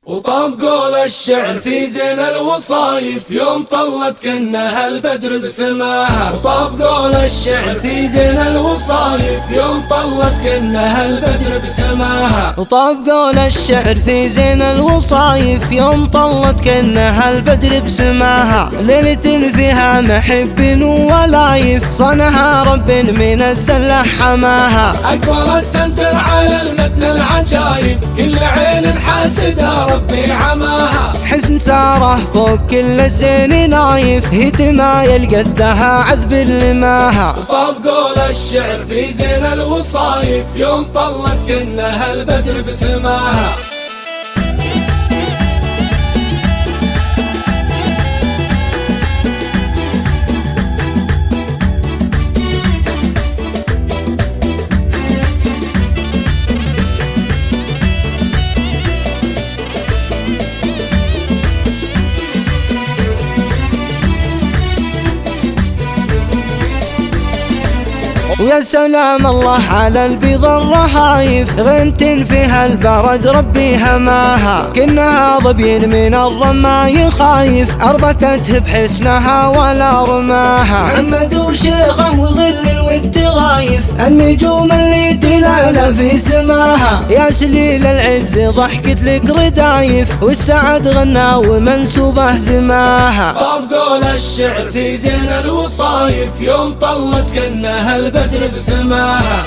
وطاب قول الشعر في زين الوصايف يوم طلت كأنها البدر بسماها. وطاب قول الشعر في زين الوصايف يوم طلت كأنها البدر بسماها. وطاب قول الشعر في زين الوصايف يوم طلت كأنها البدر بسماها. ليلة فيها محب ولايف صنها رب من الزلة حماها. أكبرت تنثر على المتن العجايب كل عين حاسدة ربي عماها. حسن ساره فوق كل الزين نايف هي تمايل قدها عذب لماها. وطاب قول الشعر في زين الوصايف يوم طلت كأنها البدر بسماها. ويا سلام الله على البيض الرهايف غنت فيها البرد ربي هماها. كنها ظبيين من الرماي خايف أربكته بحسنها ولا رماها. محمد وشيخه وظل الود رايف النجوم اللي دلالة في سماها. يا سليل العز ضحكت لك ردايف والسعد غنى ومنسوبه زماها. طاب قول الشعر في زين الوصايف يوم طلت كأنها البدر بسماها.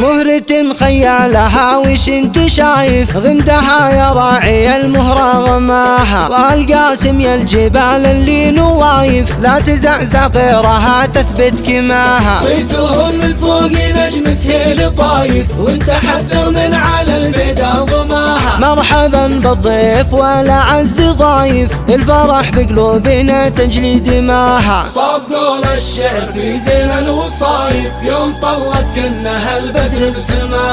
مهرة خيالها وش انت شايف غندها يا راعي المهرة غماها. والقاسم يا الجبال اللي نوايف لا تزعزع غيرها تثبت كماها. صيتهم من فوق نجم سهيل طايف وانت حذر من على البيدا ضماها. مرحبا بالضيف ولا عز ضايف الفرح بقلوبنا تجلي دماها. طاب قول الشعر في زين الوصايف يوم طلت كأنها البدر بسماها.